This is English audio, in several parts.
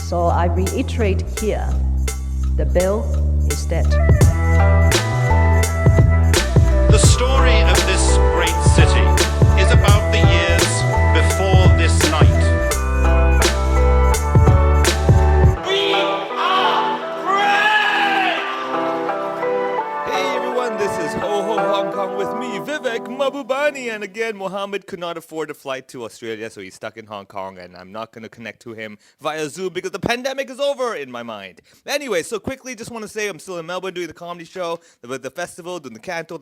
So I reiterate here, the bill is dead. The story of this great city is about the years before this night. We are free! Hey everyone, this is Ho Ho Hong Kong with me, Vivek Mabubani. And again, Mohammed could not afford a flight to Australia, so he's stuck in Hong Kong, and I'm not going to connect to him via Zoom because the pandemic is over in my mind. Anyway, so quickly, just want to say I'm still in Melbourne doing the comedy show, with the festival, doing the canto,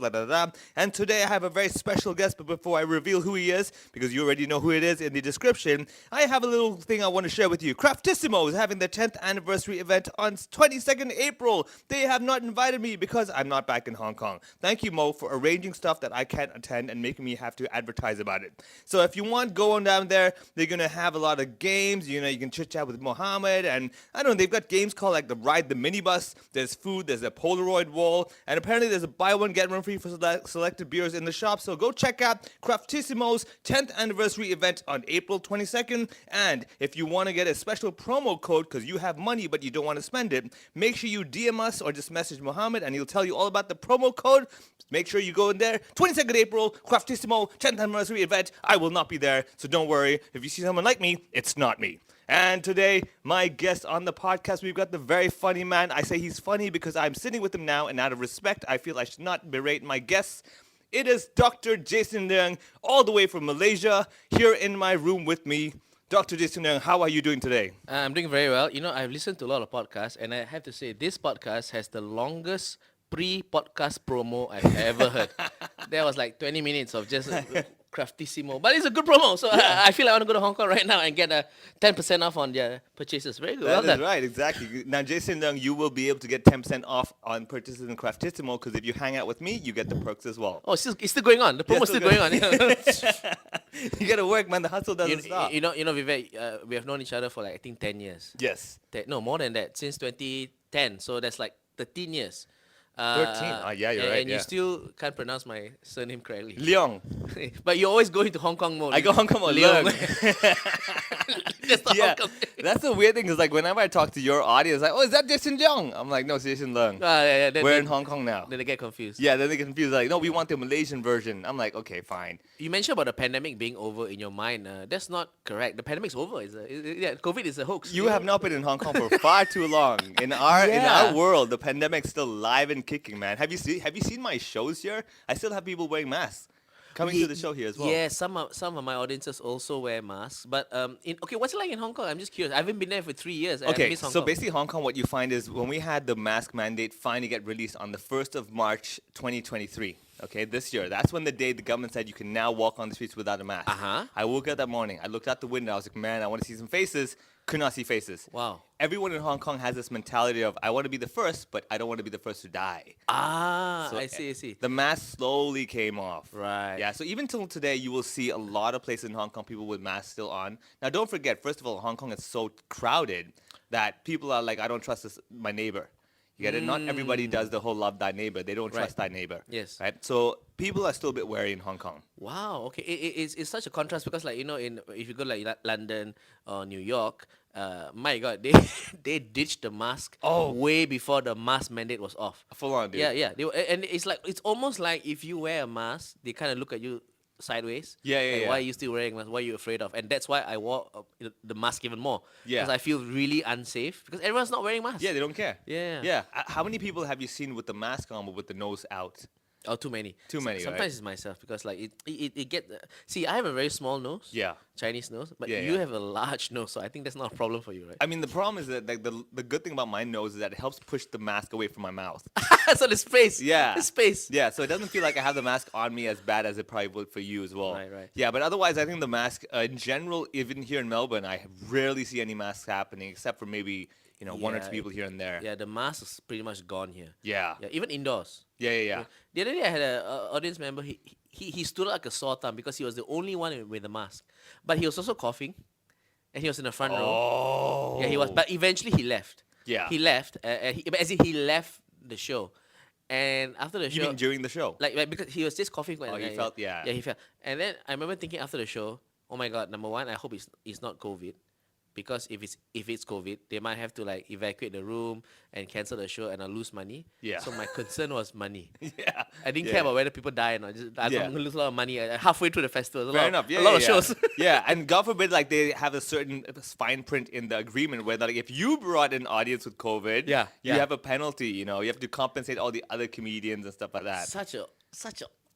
and today I have a very special guest, but before I reveal who he is, because you already know who it is in the description, I have a little thing I want to share with you. Craftissimo is having their 10th anniversary event on 22nd April. They have not invited me because I'm not back in Hong Kong. Thank you, Mo, for arranging stuff that I can't attend and making me have to advertise about it. So if you want, go on down there. They're going to have a lot of games. You know, you can chit-chat with Mohammed. And I don't know, they've got games called like the Ride the Minibus. There's food. There's a Polaroid wall. And apparently there's a buy one, get one free for selected beers in the shop. So go check out Craftissimo's 10th anniversary event on April 22nd. And if you want to get a special promo code because you have money but you don't want to spend it, make sure you DM us or just message Mohammed and he'll tell you all about the promo code. Make sure you go in there. 22nd April, Craftissimo, 10th anniversary event. I will not be there, so don't worry. If you see someone like me, it's not me. And today, my guest on the podcast, we've got the very funny man. I say he's funny because I'm sitting with him now, and out of respect, I feel I should not berate my guests. It is Dr. Jason Leong, all the way from Malaysia, here in my room with me. Dr. Jason Leong, how are you doing today? I'm doing very well. You know, I've listened to a lot of podcasts, and I have to say, this podcast has the longest pre-podcast promo I've ever heard. There was like 20 minutes of just Craftissimo. But it's a good promo, so I feel like I want to go to Hong Kong right now and get a 10% off on their purchases. Very good. That Well is done. right, exactly. Now, Jason Leong, you will be able to get 10% off on purchases in Craftissimo because if you hang out with me, you get the perks as well. Oh, it's still going on. The promo's still still going on. You gotta work, man. The hustle doesn't stop. You know, Vivek, we have known each other for like, I think 10 years. Yes. No, more than that. Since 2010. So that's like 13 years. 13. Yeah, you're right. And you still can't pronounce my surname correctly. Leong. But you always go into Hong Kong mode. I go Hong Kong mode. Leong. Leong. That's the Yeah, Hong Kong. that's the weird thing. Is like whenever I talk to your audience, like, oh, is that Jason Leong? I'm like, no, it's Jason Leong. We're in Hong Kong now. Then they get confused. Yeah, then they get confused. Like, no, we want the Malaysian version. I'm like, okay, fine. You mentioned about the pandemic being over in your mind. That's not correct. The pandemic's over. COVID is a hoax. You have not been in Hong Kong for far too long. In our world, the pandemic's still live and kicking, man. Have you seen my shows here? I still have people wearing masks coming to the show here as well. Yeah, some of my audiences also wear masks. But what's it like in Hong Kong? I'm just curious. I haven't been there for 3 years. I Okay, miss Hong so Kong. basically Hong Kong, what you find is when we had the mask mandate finally get released on the 1st of March 2023, okay, this year, that's when the day the government said you can now walk on the streets without a mask. Uh-huh. I woke up that morning, I looked out the window, I was like, man, I want to see some faces. Could not see faces. Wow. Everyone in Hong Kong has this mentality of, I want to be the first, but I don't want to be the first to die. So I see. The mask slowly came off. Right. Yeah, so even till today, you will see a lot of places in Hong Kong, people with masks still on. Now, don't forget, first of all, Hong Kong is so crowded that people are like, I don't trust my neighbor. You get it? Not everybody does the whole love thy neighbor. They don't trust thy neighbor. Yes. Right? So people are still a bit wary in Hong Kong. Wow. Okay. It's such a contrast because, like, you know, if you go like London or New York, my God, they ditched the mask way before the mask mandate was off. Full on, dude. Yeah. And it's almost like if you wear a mask, they kind of look at you sideways. Yeah. Why are you still wearing mask? What are you afraid of? And that's why I wore the mask even more. Yeah. Because I feel really unsafe because everyone's not wearing masks. Yeah, they don't care. Yeah. Yeah. How many people have you seen with the mask on but with the nose out? Oh, too many. Too many, Sometimes right? it's myself because like it get. See, I have a very small nose. Yeah. Chinese nose, but Yeah, you yeah. have a large nose, so I think that's not a problem for you, right? I mean, the problem is that like the good thing about my nose is that it helps push the mask away from my mouth. So the space. Yeah. The space. Yeah, so it doesn't feel like I have the mask on me as bad as it probably would for you as well. Right. Yeah, but otherwise, I think the mask, in general, even here in Melbourne, I rarely see any masks happening except for maybe, one or two people here and there. Yeah, the mask is pretty much gone here. Yeah. Yeah, even indoors. Yeah. The other day I had an audience member. He stood like a sore thumb because he was the only one with a mask, but he was also coughing, and he was in the front row. Yeah, he was. But eventually he left. Yeah. He left. He left the show, and after the You show, mean during the show? like because he was just coughing. Oh, he felt- yeah. Yeah, he felt. And then I remember thinking after the show, oh my God, number one, I hope it's not COVID. because if it's COVID, they might have to like evacuate the room and cancel the show, and I'll lose money. Yeah. So my concern was money. Yeah. I didn't Yeah. care about whether people die or not. I'm Yeah. gonna lose a lot of money halfway through the festival. Fair enough. Yeah, a lot yeah, of yeah. shows. Yeah, and God forbid, like they have a certain fine print in the agreement where, like, if you brought an audience with COVID, Yeah, you yeah. have a penalty. You know, you have to compensate all the other comedians and stuff like that. Such a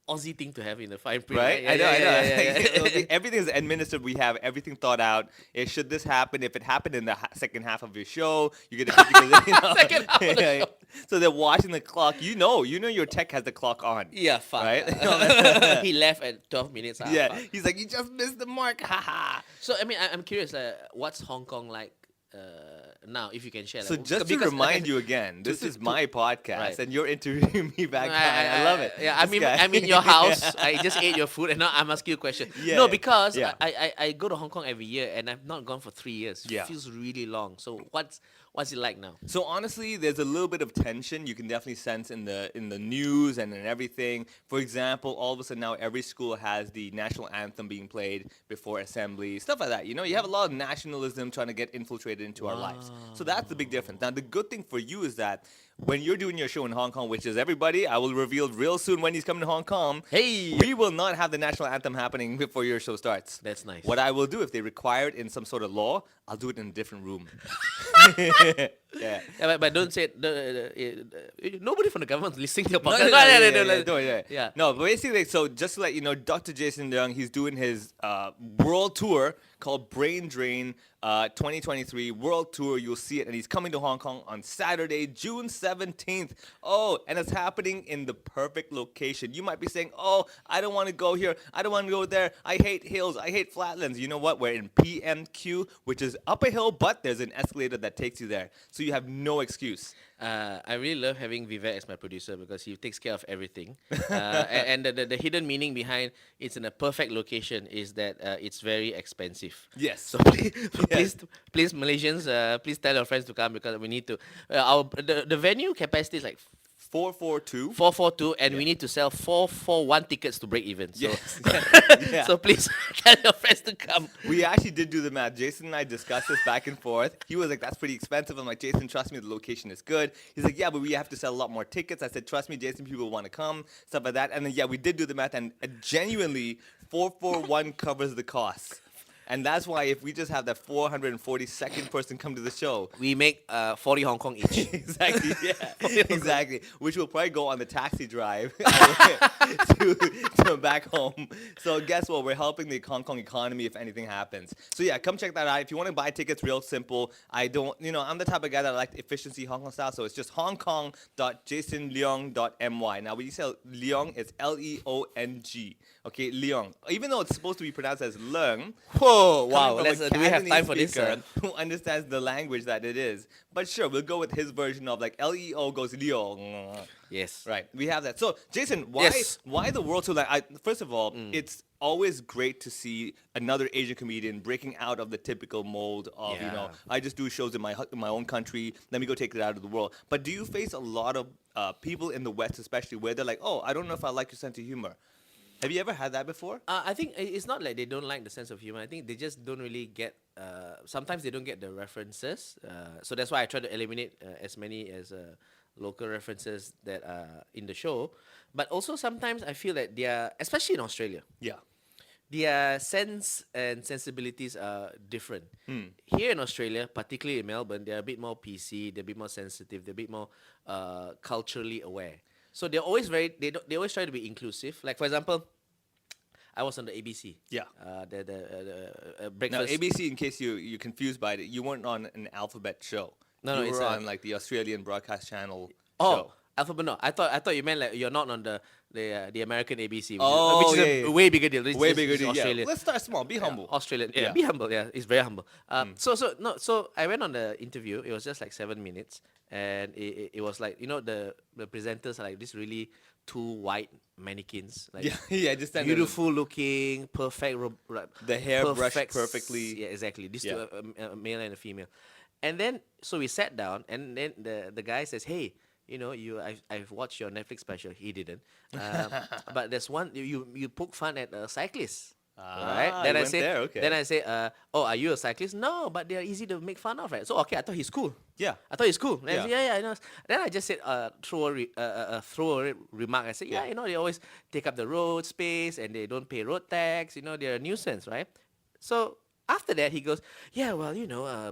Aussie thing to have in the fine print. Right? Right? I know, I know. Yeah. Everything is administered. We have everything thought out. Should this happen, if it happened in the second half of your show, you get a 50%. You know? Second half of the Yeah, show. So they're watching the clock. You know your tech has the clock on. Yeah, fuck. Right? He left at 12 minutes. Yeah. Fuck. He's like, you just missed the mark. Haha. So I mean, I'm curious. What's Hong Kong like now? If you can share. So like, just to because, remind like, you again, this is to- my podcast, right. and you're interviewing me back. I love it. Yeah, This guy. I'm in your house. I just ate your food, and now I'm asking you a question. Yeah, No, because yeah. I go to Hong Kong every year, and I've not gone for 3 years. Yeah. It feels really long. So what's it like now? So honestly, there's a little bit of tension you can definitely sense in the news and in everything. For example, all of a sudden now every school has the national anthem being played before assembly, stuff like that. You know, you have a lot of nationalism trying to get infiltrated into our lives. So that's the big difference. Now, the good thing for you is that when you're doing your show in Hong Kong, which is everybody, I will reveal real soon when he's coming to Hong Kong. Hey! We will not have the national anthem happening before your show starts. That's nice. What I will do, if they require it in some sort of law, I'll do it in a different room. Yeah. Yeah, but don't say it. Nobody from the government is listening to your No, podcast. yeah. No, but basically, so just to let you know, Dr. Jason Leong, he's doing his world tour called Brain Drain 2023 World Tour. You'll see it, and he's coming to Hong Kong on Saturday, June 17th. Oh, and it's happening in the perfect location. You might be saying, oh, I don't want to go here. I don't want to go there. I hate hills. I hate flatlands. You know what? We're in PMQ, which is up a hill, but there's an escalator that takes you there. So you have no excuse. I really love having Vivek as my producer because he takes care of everything. And the hidden meaning behind it's in a perfect location is that it's very expensive. Yes. So please Malaysians, please tell your friends to come because we need to. The venue capacity is like 442. 442, and we need to sell 441 tickets to break even. So, Yes. Yeah. so please tell your friends to come. We actually did do the math. Jason and I discussed this back and forth. He was like, that's pretty expensive. I'm like, Jason, trust me, the location is good. He's like, yeah, but we have to sell a lot more tickets. I said, trust me, Jason, people want to come, stuff like that. And then, yeah, we did do the math, and genuinely, 441 covers the cost. And that's why if we just have that 442nd person come to the show, We make 40 Hong Kong each. exactly, yeah, exactly. Which will probably go on the taxi drive to back home. So guess what? We're helping the Hong Kong economy if anything happens. So yeah, come check that out. If you want to buy tickets, real simple. I'm the type of guy that like efficiency Hong Kong style. So it's just hongkong.jasonleong.my. Now when you say Leong, it's Leong. Okay, Leong. Even though it's supposed to be pronounced as Leung. Whoa, wow. Coming from a Do we have Cantonese time for this? speaker who understands the language that it is. But sure, we'll go with his version of like Leo goes Leong. Yes. Right, we have that. So, Jason, Yes. why the world tour? Like, first of all, it's always great to see another Asian comedian breaking out of the typical mold of Yeah. I just do shows in my own country. Let me go take it out of the world. But do you face a lot of people in the West, especially, where they're like, oh, I don't know if I like your sense of humor? Have you ever had that before? I think it's not like they don't like the sense of humor. I think they just don't really get. Sometimes they don't get the references. So that's why I try to eliminate as many as local references that are in the show. But also sometimes I feel that especially in Australia, Yeah. their sense and sensibilities are different. Here in Australia, particularly in Melbourne, they're a bit more PC. They're a bit more sensitive. They're a bit more culturally aware. So they're always they always try to be inclusive. Like for example, I was on the ABC. Yeah. The Now, breakfast. ABC, in case you're confused by it, you weren't on an alphabet show. No, you it's were a- on like the Australian broadcast channel Oh, show. Alphabet. No, I thought you meant like you're not on the American ABC, which Oh, is yeah, a yeah. way bigger deal. This Way is bigger deal. Australian. Yeah. Let's start small. Be humble. Australian. Yeah, Yeah. be humble. Yeah, it's very humble. So I went on the interview. It was just like 7 minutes, and it was like the presenters are like this really two white mannequins, like Yeah, just stand there. beautiful looking, perfect. The hair brushed perfect perfectly. Yeah, exactly. These Yeah. two, a male and a female. And then so we sat down, and then the guy says, "Hey, I've watched your Netflix special." He didn't, but there's one you poke fun at a cyclist. Right? Ah, Then you I went say, there, okay. oh, are you a cyclist? No, but they are easy to make fun of, right? So okay, I thought he's cool. Yeah. I thought he's cool. Then I Yeah. said, yeah, I know. Then I just said, throw a remark. I said, yeah, Yeah. they always take up the road space and they don't pay road tax. They're a nuisance, right? So after that, he goes, yeah, well,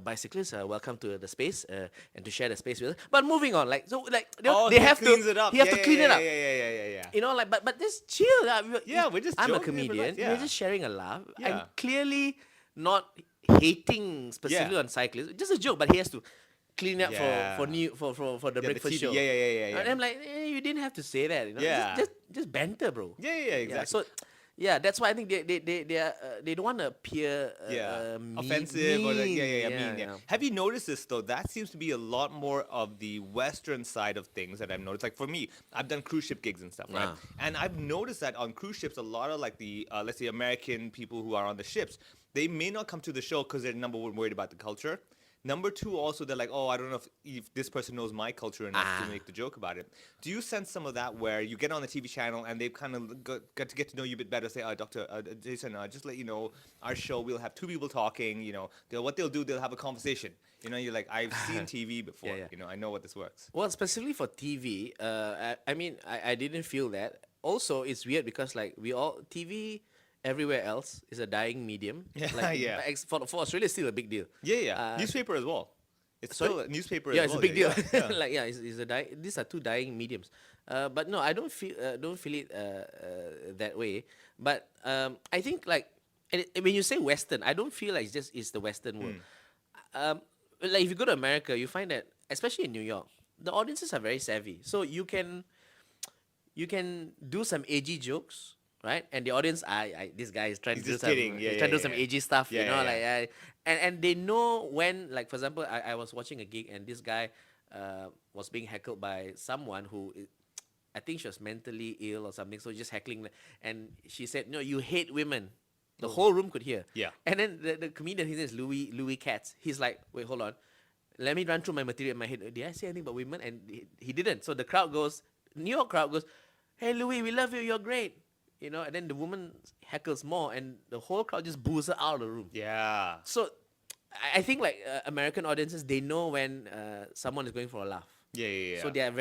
bicyclists are welcome to the space and to share the space with us. But moving on, Oh, they he have cleans to, it up. he have Yeah, to yeah, clean yeah, it up. yeah. But just chill. Yeah, we're just I'm a joking, but comedian. yeah. We're just sharing a laugh. I'm Yeah. clearly not hating specifically Yeah. on cyclists. Just a joke, but he has to clean up Yeah. for the the breakfast TV. show. Yeah, yeah, yeah, yeah, And yeah. I'm like, you didn't have to say that. Yeah. Just banter, bro. Yeah, exactly. So, yeah, that's why I think they don't want to appear offensive or like, mean. mean. Yeah. Have you noticed this though? That seems to be a lot more of the Western side of things that I've noticed. Like for me, I've done cruise ship gigs and stuff, right? Ah. And I've noticed that on cruise ships, a lot of like the let's say American people who are on the ships, they may not come to the show because they're number one worried about the culture. Number two, also they're like, oh, I don't know if this person knows my culture enough to make the joke about it. Do you sense some of that where you get on the TV channel and they've kind of got to get to know you a bit better? Say, Dr. Jason, just let you know, our show we'll have two people talking. What they'll do, they'll have a conversation. You're like, I've seen TV before. Yeah. I know what this works. Well, specifically for TV, I didn't feel that. Also, it's weird because like TV everywhere else is a dying medium. Yeah. For Australia, it's still a big deal. Yeah. Newspaper as well. It's Sorry? still a newspaper Yeah, as it's well. a big deal. Yeah. These are two dying mediums. But no, I don't feel it that way. But I think when you say Western, I don't feel like it's the Western world. Like if you go to America, you find that especially in New York, the audiences are very savvy. So you can do some edgy jokes, right? And the audience, this guy is trying He's to do just some, kidding. Yeah, he's trying to do some yeah. edgy stuff, Yeah. and they know when, like for example, I was watching a gig and this guy was being heckled by someone who, I think she was mentally ill or something, so just heckling, and she said, "No, you hate women." The whole room could hear. Yeah. And then the comedian, his name is Louis Katz. He's like, wait, hold on. Let me run through my material in my head. Did I say anything about women? And he didn't. So the New York crowd goes, hey, Louis, we love you. You're great. And then the woman heckles more and the whole crowd just boos her out of the room. Yeah. So I think American audiences, they know when someone is going for a laugh. Yeah. So they are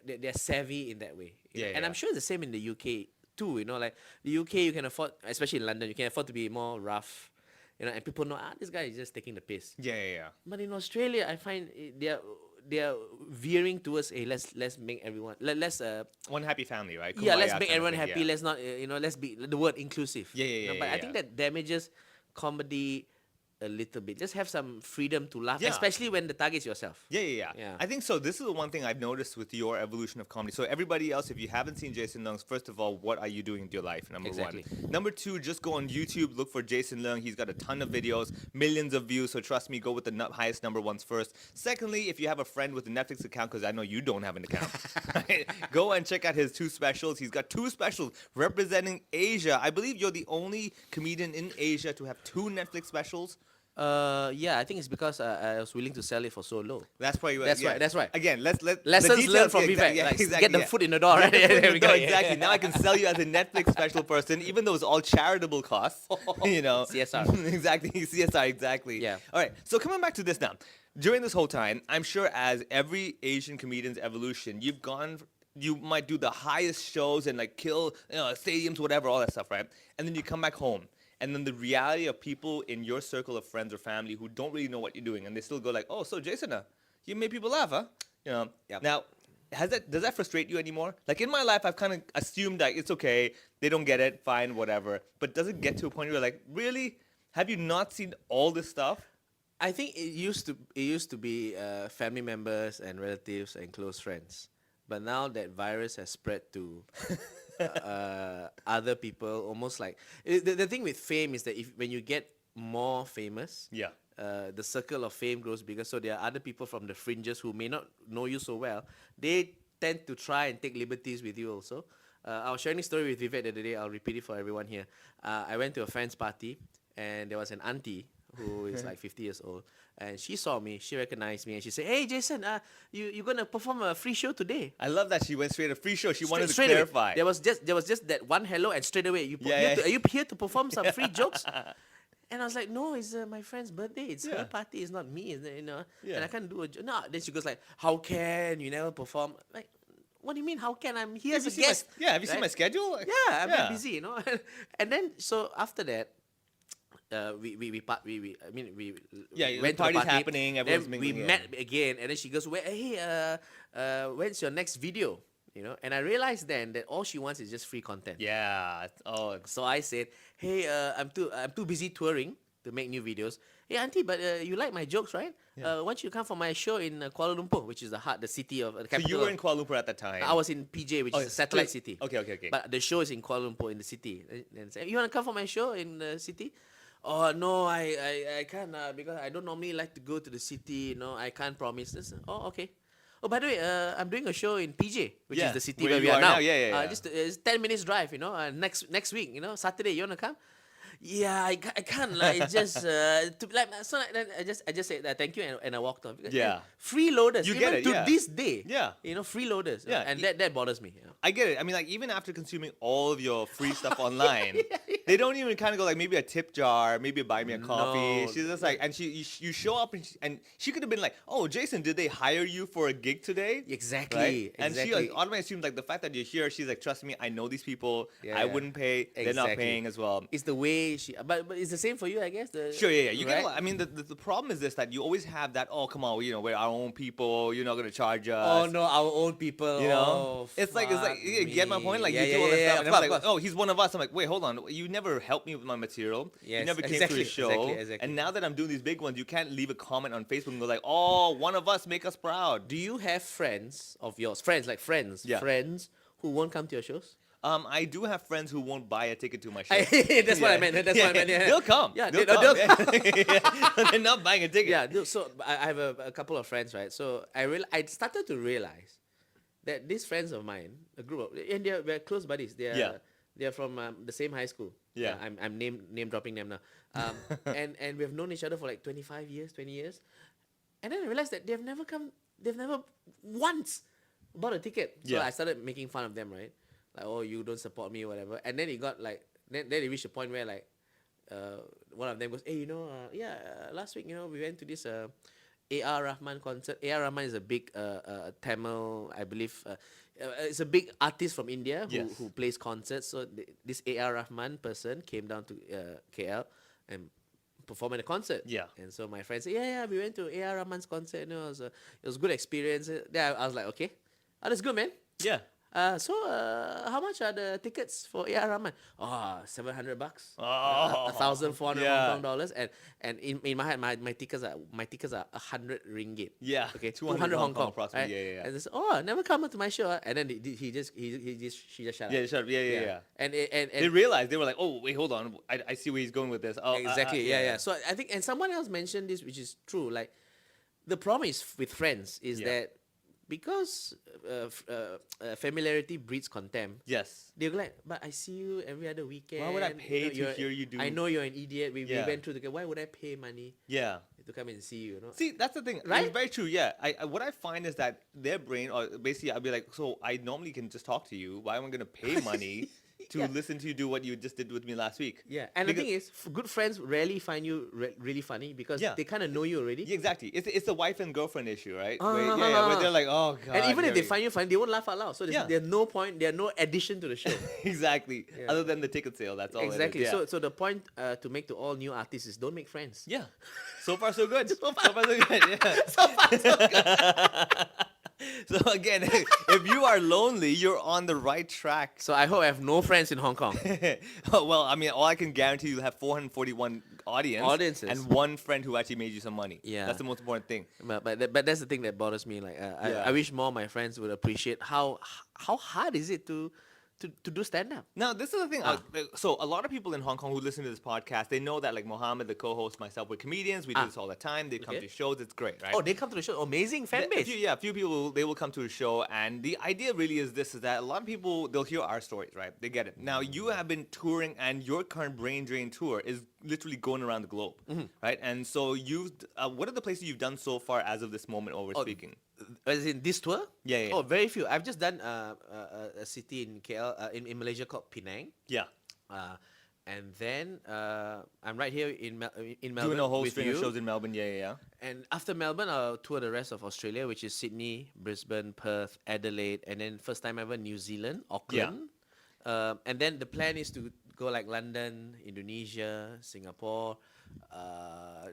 they're savvy in that way. Yeah, And yeah. I'm sure it's the same in the UK too. Like the UK, you can afford, especially in London, you can afford to be more rough. And people know, this guy is just taking the piss. Yeah. But in Australia, I find they are veering towards let's make everyone let's One happy family, right? yeah, let's Kumbaya make kind of everyone thing, happy. yeah. Let's not let's be the word inclusive. Yeah, But I yeah. think that damages comedy a little bit. Just have some freedom to laugh, Yeah. especially when the target's yourself. Yeah. Yeah. I think so. This is the one thing I've noticed with your evolution of comedy. So everybody else, if you haven't seen Jason Leong, first of all, what are you doing with your life? Number Exactly. one. Number two, just go on YouTube, look for Jason Leong. He's got a ton of videos, millions of views. So trust me, go with the highest number ones first. Secondly, if you have a friend with a Netflix account, because I know you don't have an account, right? Go and check out his two specials. He's got two specials representing Asia. I believe you're the only comedian in Asia to have two Netflix specials. Yeah, I think it's because I was willing to sell it for so low. That's why you. That's right. Again, let's the Lessons details- learned from yeah, Vivek. exactly, Get the foot in the door, right? Get the foot in There the we go, door, yeah. exactly. Now I can sell you as a Netflix special person, even though it's all charitable costs. CSR. Exactly, CSR, exactly. Yeah. All right. So coming back to this now, during this whole time, I'm sure as every Asian comedian's evolution, you might do the highest shows and like kill stadiums, whatever, all that stuff, right? And then you come back home. And then the reality of people in your circle of friends or family who don't really know what you're doing, and they still go like, "Oh, so Jason, you made people laugh, huh?" Yep. Now, does that frustrate you anymore? Like in my life, I've kind of assumed that it's okay, they don't get it, fine, whatever. But does it get to a point where you're like, really? Have you not seen all this stuff? I think it used to be family members and relatives and close friends, but now that virus has spread to other people, almost like the thing with fame is that when you get more famous, Yeah. the circle of fame grows bigger. So there are other people from the fringes who may not know you so well. They tend to try and take liberties with you also. I was sharing a story with Vivek the other day. I'll repeat it for everyone here. I went to a friend's party and there was an auntie who is like 50 years old, and she saw me, she recognized me, and she said, "Hey, Jason, you're gonna perform a free show today." I love that she went straight to free show. She wanted to Straight away. clarify. There was just that one hello, and straight away, are you here to perform some free jokes? And I was like, no, it's my friend's birthday. It's her party. It's not me. You know. Yeah. And I can't do a joke. No. Then she goes like, how can you never perform? Like, what do you mean? How can I'm here as a guest? Have you seen my schedule? Yeah, I'm very busy. You know. And then so after that, we went to the the party's party. happening. Everyone's Then we mingling, met again, and then she goes, hey, when's your next video? You know, and I realized then that all she wants is just free content. Yeah. Oh, So I said, hey, I'm too busy touring to make new videos. Hey, auntie, but you like my jokes, right? Why don't you come for my show in Kuala Lumpur, which is the city of the so capital. you were in Kuala Lumpur at that time. I was in PJ, which is a satellite city. Okay. But the show is in Kuala Lumpur in the city. And say, you want to come for my show in the city? Oh no, I can't because I don't normally like to go to the city. No, I can't promise this. Oh, okay. Oh, by the way, I'm doing a show in PJ, which is the city where we are now. Yeah. Just it's 10 minutes drive, you know. Next week, you know, Saturday, you wanna come? Yeah, I can't. Like, it's just then I just said thank you and I walked off. Because, freeloaders. You even get it, to this day. Yeah. You know, freeloaders. Yeah. And that bothers me. You know? I get it. I mean, like, even after consuming all of your free stuff online, they don't even kind of go like maybe a tip jar, maybe buy me a coffee. No. She's just like, and you show up and she could have been like, oh, Jason, did they hire you for a gig today? Exactly. Right? And she exactly. automatically assumes like the fact that you're here, she's like, trust me, I know these people. Yeah, I yeah. wouldn't pay. They're not Exactly. paying as well. It's the way but it's the same for you, I guess. Sure, yeah. You right? get a lot. I mean, the problem is this, that you always have that, oh, come on, you know, we're our own people. You're not going to charge us. Oh no, our own people. You know, oh, it's like you get my point. Like yeah, you do all that stuff, and of I'm like, course. oh, he's one of us. I'm like, wait, hold on, you never helped me with my material. You Yes, never came to exactly, the show. exactly. And now that I'm doing these big ones, you can't leave a comment on Facebook and go like, oh, one of us, make us proud. Do you have friends of yours, friends who won't come to your shows? I do have friends who won't buy a ticket to my show. That's what I meant. That's what I meant. Yeah. They'll come. Yeah, they'll they'll come. They're not buying a ticket. Yeah. So I have a couple of friends, right? So I started to realize that these friends of mine, a group of, and we're close buddies. They're from the same high school. Yeah. I'm name dropping them now. And we've known each other for like 25 years, 20 years. And then I realized that they've never once bought a ticket. So I started making fun of them, right? Like, oh, you don't support me or whatever. And then it got like, then it reached a point where like, one of them goes, hey, you know, last week, you know, we went to this A.R. Rahman concert. A.R. Rahman is a big Tamil, I believe, it's a big artist from India who plays concerts. So this A.R. Rahman person came down to KL and performed at a concert. Yeah. And so my friend said, yeah, we went to A.R. Rahman's concert. You know, it was a good experience. Then I was like, okay, that's good, man. Yeah. So how much are the tickets for A.R. Rahman? Oh, $700. Oh, 1,400 Hong Kong dollars. And in my head, my tickets are 100 ringgit. Yeah. Okay, 200 Hong Kong approximately. Right? Yeah. And they said, oh, never come to my show. And then she just shut up. Yeah, shut up. Yeah. And They realized, they were like, oh, wait, hold on. I see where he's going with this. Oh, exactly. Yeah. So I think, and someone else mentioned this, which is true. Like, the problem is with friends is that because familiarity breeds contempt. Yes. They're like, but I see you every other weekend. Why would I pay to you're- hear you do? I know you're an idiot. We went through the. Why would I pay money Yeah. to come and see you? You know? See, that's the thing. Right? It's very true. Yeah. What I find is that their brain, or basically, I'll be like, so I normally can just talk to you. Why am I going to pay money to listen to you do what you just did with me last week? Yeah, and the thing is, good friends rarely find you really funny because they kind of know you already. Yeah, exactly. It's the wife and girlfriend issue, right? Uh-huh. Where they're like, oh god. And even if they Gary." find you funny, they won't laugh out loud. So there's no point. There's no addition to the show. Exactly. Other than the ticket sale, that's all. Exactly. It is. Yeah. So the point to make to all new artists is don't make friends. Yeah. So far, so good. So far. so good. Yeah. So far, so good. So again, if you are lonely, you're on the right track. So I hope I have no friends in Hong Kong. Well, I mean, all I can guarantee you have 441 Audiences. and one friend who actually made you some money. Yeah. That's the most important thing. But that's the thing that bothers me. Like I wish more of my friends would appreciate how hard is it to do stand up. Now, this is the thing. So a lot of people in Hong Kong who listen to this podcast, they know that like Mohammed, the co-host, myself, we're comedians. We do this all the time. They come to shows. It's great, right? Oh, they come to the show. Amazing fan base. A few people, they will come to a show. And the idea really is this, is that a lot of people, they'll hear our stories, right? They get it. Now, you have been touring and your current Brain Drain tour is literally going around the globe, right? And so what are the places you've done so far as of this moment while we're speaking? As in this tour? Yeah. Oh, very few. I've just done a city in KL, in Malaysia called Penang. Yeah. And then I'm right here in Melbourne Doing a whole with string you. of shows in Melbourne, yeah. And after Melbourne, I'll tour the rest of Australia, which is Sydney, Brisbane, Perth, Adelaide, and then first time ever New Zealand, Auckland. And then the plan is to go like London, Indonesia, Singapore,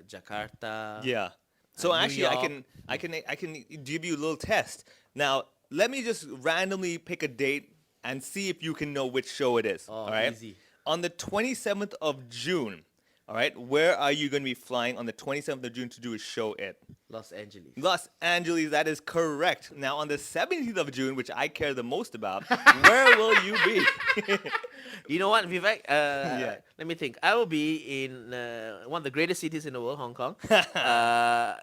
Jakarta. Yeah. So New actually, York. I can give you a little test. Now, let me just randomly pick a date and see if you can know which show it is. Oh, all right. easy. On the 27th of June. All right. Where are you going to be flying on the 27th of June to do a show at? Los Angeles. Los Angeles, that is correct. Now, on the 17th of June, which I care the most about, where will you be? You know what, Vivek? Yeah. Let me think. I will be in one of the greatest cities in the world, Hong Kong,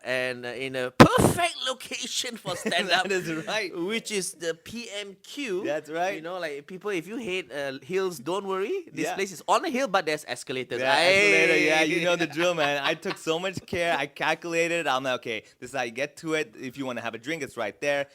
and in a perfect location for stand-up. That is right. Which is the PMQ. That's right. You know, like people, if you hate hills, don't worry. This Yeah. place is on a hill, but there's escalators. Yeah, escalator, Aye. yeah, you know the drill, man. I took so much care. I calculated. I'm like, okay, this is how you get to it. If you want to have a drink, it's right there.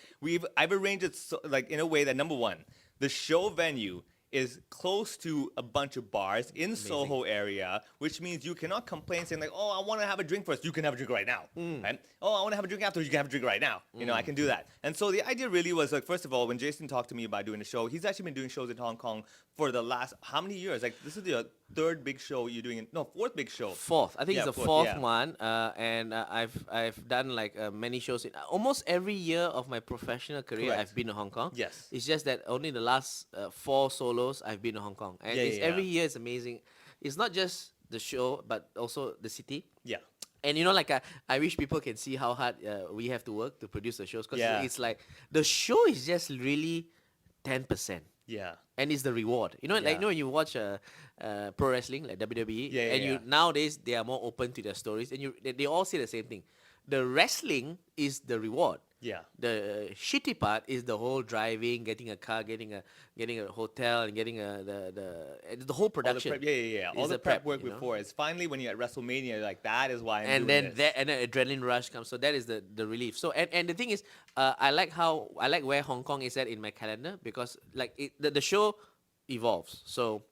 I've arranged it so, like in a way that number one, the show venue is close to a bunch of bars in Soho area, which means you cannot complain saying like, oh, I want to have a drink first. You can have a drink right now. Right? Oh, I want to have a drink afterwards. You can have a drink right now. You know, I can do that. And so the idea really was like, first of all, when Jason talked to me about doing a show, he's actually been doing shows in Hong Kong for the last how many years? Like this is the third big show you're doing. Fourth big show. Fourth. I think Yeah, it's the fourth, fourth yeah. one. And I've done like many shows. Almost every year of my professional career, Correct. I've been to Hong Kong. Yes. It's just that only the last 4 solos I've been to Hong Kong. And Yeah, it's yeah, every yeah. year it's amazing. It's not just the show, but also the city. Yeah. And you know, like I wish people can see how hard we have to work to produce the shows. Because Yeah. it's like the show is just really 10%. Yeah. And it's the reward. You know, like Yeah. you know when you watch pro wrestling like WWE, Yeah, yeah, and you yeah. nowadays they are more open to their stories, and they all say the same thing. The wrestling is the reward. Yeah. The shitty part is the whole driving, getting a car, getting a hotel, and getting the whole All the production. prep, yeah. All is the prep work you know? before is finally when you're at WrestleMania, you're like, that is why I'm And doing then this. and then adrenaline rush comes. So that is the relief. So and the thing is, I like where Hong Kong is at in my calendar, because like the show evolves. So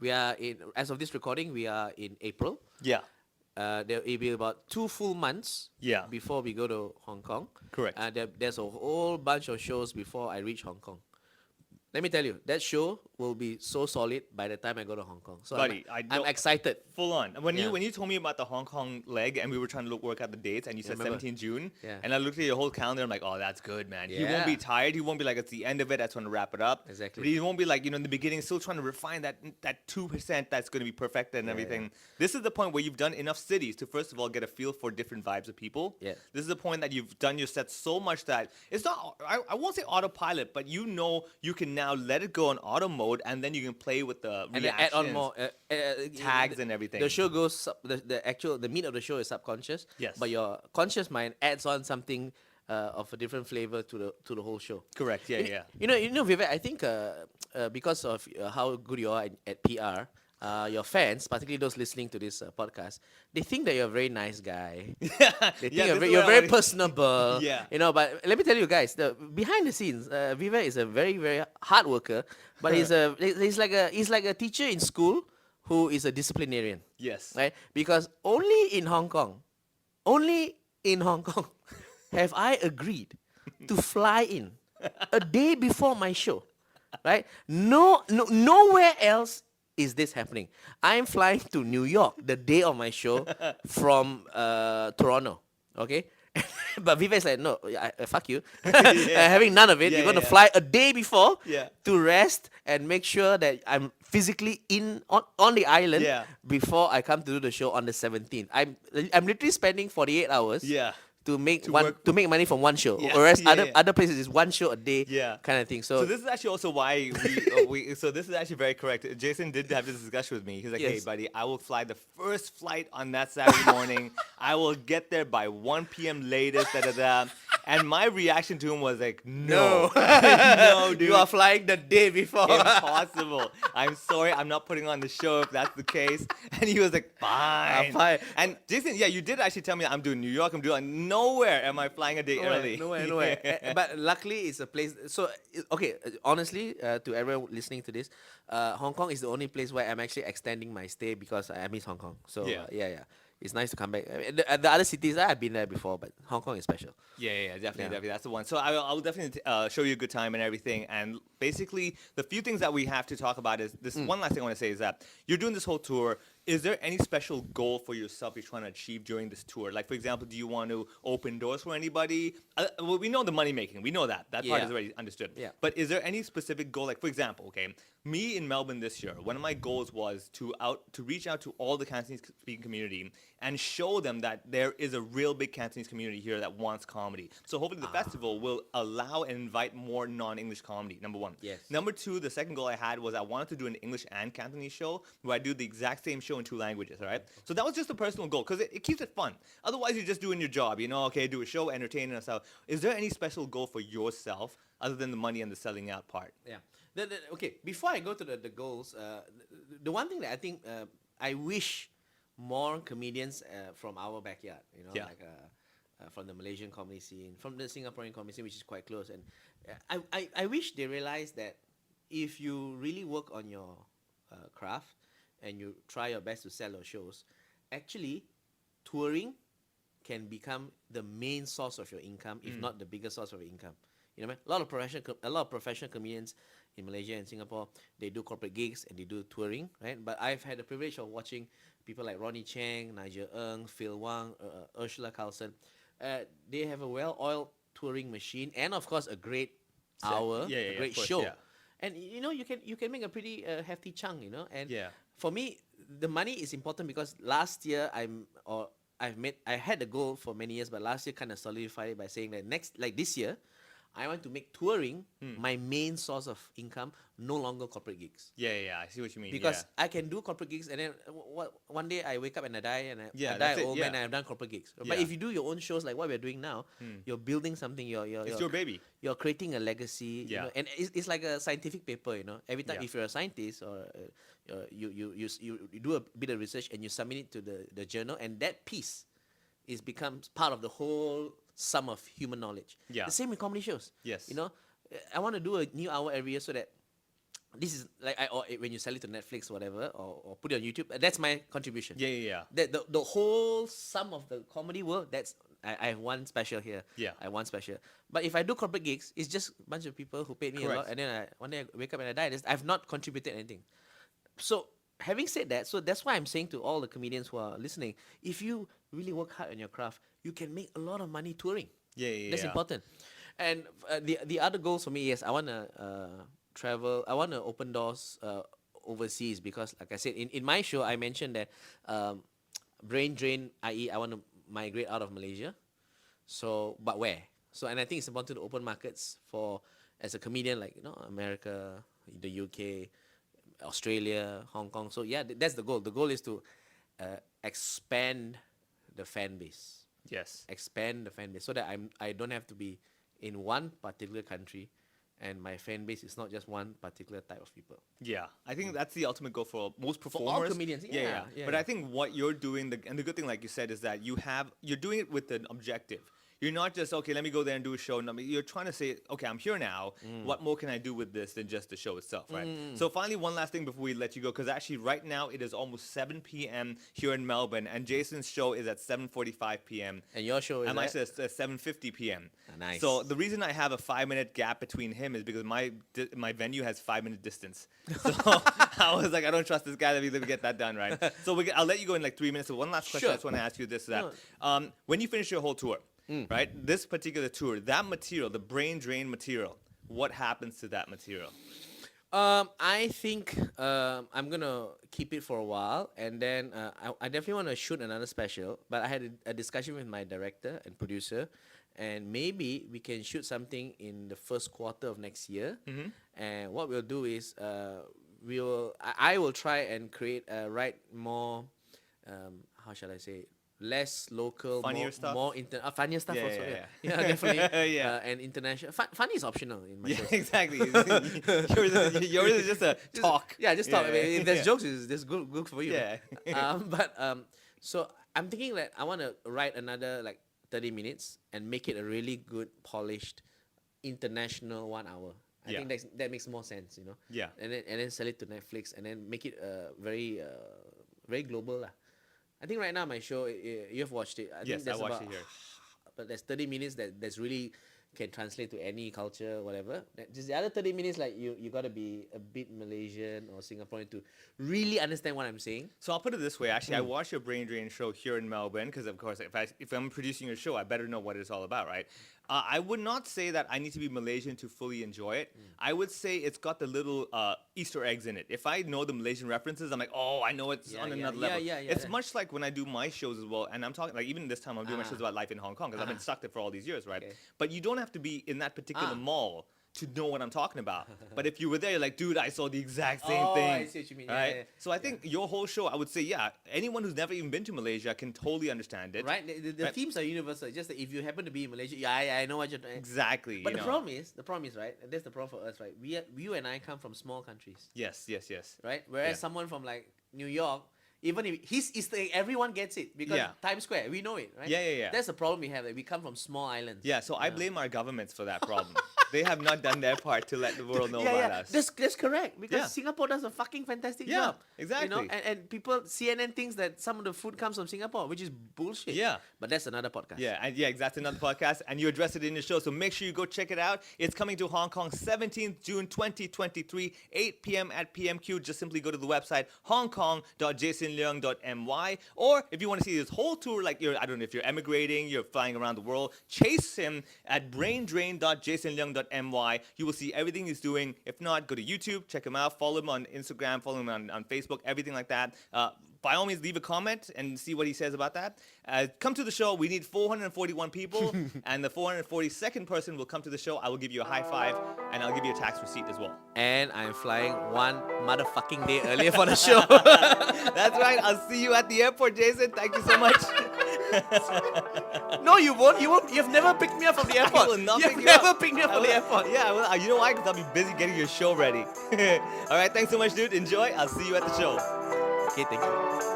we are as of this recording, we are in April. Yeah. There will be about 2 full months Yeah. before we go to Hong Kong. Correct. There's a whole bunch of shows before I reach Hong Kong. Let me tell you, that show will be so solid by the time I go to Hong Kong. So Buddy, I'm excited. Full on. When Yeah. you told me about the Hong Kong leg and we were trying to work out the dates and you said remember. 17 June, Yeah. and I looked at your whole calendar, I'm like, oh, that's good, man. He won't Yeah. be tired. He won't be like, it's the end of it. I just want to wrap it up. Exactly. But he won't be like, in the beginning, still trying to refine that 2% that's going to be perfected and everything. This is the point where you've done enough cities to, first of all, get a feel for different vibes of people. Yeah. This is the point that you've done your set so much that it's not, I won't say autopilot, but you know you can now let it go on auto mode and then you can play with the And then reactions. add on more tags and everything. The show goes the meat of the show is subconscious. Yes. But your conscious mind adds on something of a different flavor to the whole show. Correct. Yeah, yeah. You know, Vivek, I think because of how good you are at PR, your fans, particularly those listening to this podcast, they think that you're a very nice guy. They think you're very personable. Yeah. You know, but let me tell you guys, behind the scenes, Vivek is a very, very hard worker, but he's like a teacher in school who is a disciplinarian. Yes. Right? Because only in Hong Kong have I agreed to fly in a day before my show. Right? Nowhere else is this happening. I'm flying to New York the day of my show from Toronto. Okay? But Vivek's like, no, fuck you. Having none of it. Yeah, You're going to yeah. fly a day before Yeah. to rest and make sure that I'm physically on the island Yeah. before I come to do the show on the 17th. I'm literally spending 48 hours Yeah. to make To one work- to make money from one show. Yeah, Whereas yeah, yeah. other places is one show a day Yeah. kind of thing. So this is actually also why so this is actually very correct. Jason did have this discussion with me. He's like, hey, Yes. buddy, I will fly the first flight on that Saturday morning. I will get there by 1 p.m. latest, And my reaction to him was like, no, no, dude. You are flying the day before. Impossible. I'm sorry, I'm not putting on the show if that's the case. And he was like, fine. Fine. And Jason, yeah, you did actually tell me I'm doing New York. I'm doing nowhere. Am I flying a day early? Nowhere. But luckily, it's a place. So, okay, honestly, to everyone listening to this, Hong Kong is the only place where I'm actually extending my stay because I miss Hong Kong. So, Yeah. yeah. It's nice to come back. I mean, the other cities, I've been there before, but Hong Kong is special. Yeah, definitely. That's the one. So I'll definitely show you a good time and everything. And basically, the few things that we have to talk about is this. One last thing I want to say is that you're doing this whole tour. Is there any special goal for yourself you're trying to achieve during this tour? Like, for example, do you want to open doors for anybody? Well, we know the money making. We know that. That part Yeah. is already understood. Yeah. But is there any specific goal? Like, for example, okay, me in Melbourne this year, one of my goals was to reach out to all the Cantonese speaking community and show them that there is a real big Cantonese community here that wants comedy. So hopefully the festival will allow and invite more non-English comedy, number one. Yes. Number two, the second goal I had was I wanted to do an English and Cantonese show where I do the exact same show in two languages, all right? So that was just a personal goal because it keeps it fun. Otherwise, you're just doing your job, okay, do a show, entertain yourself. Is there any special goal for yourself other than the money and the selling out part? Yeah. Okay, before I go to the goals, the one thing that I think I wish more comedians from our backyard, Yeah. like from the Malaysian comedy scene, from the Singaporean comedy scene, which is quite close. And I wish they realize that if you really work on your craft and you try your best to sell your shows, actually touring can become the main source of your income, if not the biggest source of your income. You know what I mean? A lot of professional comedians in Malaysia and Singapore, they do corporate gigs and they do touring, right? But I've had the privilege of watching people like Ronnie Cheng, Nigel Ng, Phil Wang, Ursula Carlson. They have a well-oiled touring machine and, of course, a great hour, a great of course, show. yeah. And you can make a pretty hefty chunk, and Yeah. for me, the money is important because last year I had a goal for many years, but last year kind of solidified it by saying that this year, I want to make touring my main source of income, no longer corporate gigs. Yeah, I see what you mean. Because I can do corporate gigs and then one day I wake up and I die and I die that's it, old man yeah. and I've done corporate gigs. Yeah. But if you do your own shows like what we're doing now, you're building something. It's your baby. You're creating a legacy. Yeah. And it's like a scientific paper. Every time Yeah. if you're a scientist or you do a bit of research and you submit it to the journal, and that piece becomes part of the whole sum of human knowledge. Yeah. The same with comedy shows. Yes. I want to do a new hour every year so that this is like or when you sell it to Netflix or whatever or put it on YouTube. That's my contribution. Yeah. The whole sum of the comedy world. I have one special here. Yeah. I have one special. But if I do corporate gigs, it's just a bunch of people who paid me a lot, Correct. and then one day I wake up and I die. I've not contributed anything. So having said that, so that's why I'm saying to all the comedians who are listening, if you really work hard on your craft, you can make a lot of money touring. Yeah. That's important. And the other goals for me, yes, I want to travel. I want to open doors overseas because, like I said, in my show, I mentioned that brain drain, i.e., I want to migrate out of Malaysia. So, but where? So, and I think it's important to open markets as a comedian, like, America, the UK, Australia, Hong Kong. So, yeah, that's the goal. The goal is to expand the fan base. Yes. Expand the fan base so that I don't have to be in one particular country and my fan base is not just one particular type of people. Yeah, I think that's the ultimate goal for most all performers. comedians, Yeah. yeah, But yeah. I think what you're doing, and the good thing, like you said, is that you're doing it with an objective. You're not just, okay, let me go there and do a show. No, you're trying to say, okay, I'm here now. What more can I do with this than just the show itself, right? So finally, one last thing before we let you go, because actually right now it is almost 7 p.m. here in Melbourne, and Jason's show is at 7:45 p.m. And your show is And mine at? says 7:50 p.m. Nice. So the reason I have a 5-minute gap between him is because my venue has 5-minute distance. So I was like, I don't trust this guy. Let me get that done, right? So I'll let you go in like 3 minutes. So one last question Sure. I just want to ask you this: that when you finish your whole tour, right? This particular tour, that material, the brain drain material, what happens to that material? I think I'm gonna keep it for a while, and then I definitely want to shoot another special. But I had a discussion with my director and producer, and maybe we can shoot something in the first quarter of next year. And what we'll do is I will try and write more. How shall I say? less local, Funnier stuff? more funnier stuff Yeah, also. yeah, Yeah, definitely. Yeah. And international. Funny is optional in my Yeah, shows. exactly. yours is just a talk. Yeah, just talk. I mean, if there's yeah. jokes, it's just good for you. Yeah. So I'm thinking that I want to write another like 30 minutes and make it a really good, polished, international 1 hour. I Yeah. think that makes more sense, you know. Yeah. And then sell it to Netflix and then make it very global lah. I think right now my show you have watched it. Yes, think I watched it here. But there's 30 minutes that's really can translate to any culture, whatever. Just the other 30 minutes, like you gotta be a bit Malaysian or Singaporean to really understand what I'm saying. So I'll put it this way. Actually, I watched your Brain Drain show here in Melbourne because, of course, if I'm producing your show, I better know what it's all about, right? I would not say that I need to be Malaysian to fully enjoy it. I would say it's got the little Easter eggs in it. If I know the Malaysian references, I'm like, oh, I know it's on another level. It's much like when I do my shows as well, and I'm talking like even this time I'm doing my shows about life in Hong Kong because I've been stuck there for all these years, right? Okay. But you don't have to be in that particular mall to know what I'm talking about. But if you were there, you're like, dude, I saw the exact same thing. I see what you mean. Right? Yeah. So I think your whole show, I would say, yeah, anyone who's never even been to Malaysia can totally understand it. Right? The Right. themes are universal. Just that if you happen to be in Malaysia, I know what you're doing. Exactly. But you the know. problem is, right? And that's the problem for us, right? You and I come from small countries, Yes. right? Whereas Yeah. someone from like New York, even if his Easter egg, everyone gets it because Yeah. Times Square, we know it, right? Yeah. That's the problem we have. That we come from small islands. Yeah, so I blame our governments for that problem. They have not done their part to let the world know about us. That's correct because Yeah. Singapore does a fucking fantastic Yeah, job. You know, exactly. and people CNN thinks that some of the food comes from Singapore, which is bullshit. Yeah. But that's another podcast. Yeah, and that's another podcast, and you address it in your show. So make sure you go check it out. It's coming to Hong Kong 17th June 2023, 8 p.m. at PMQ. Just simply go to the website hongkong.jasonleong.my, or if you want to see this whole tour, like I don't know if you're emigrating, you're flying around the world, chase him at braindrain.jasonleong.my. You will see everything he's doing. If not, go to YouTube, check him out, follow him on Instagram, follow him on Facebook, everything like that. By all means, leave a comment and see what he says about that. Come to the show. We need 441 people, and the 442nd person will come to the show. I will give you a high five, and I'll give you a tax receipt as well. And I'm flying one motherfucking day earlier for the show. That's right. I'll see you at the airport, Jason. Thank you so much. No, you won't. You won't. You've never picked me up from the airport. I will not You've pick you never up. picked me up I from the will- airport. Yeah, well, you know why? Because I'll be busy getting your show ready. All right, thanks so much, dude. Enjoy. I'll see you at the show. Okay, thank you.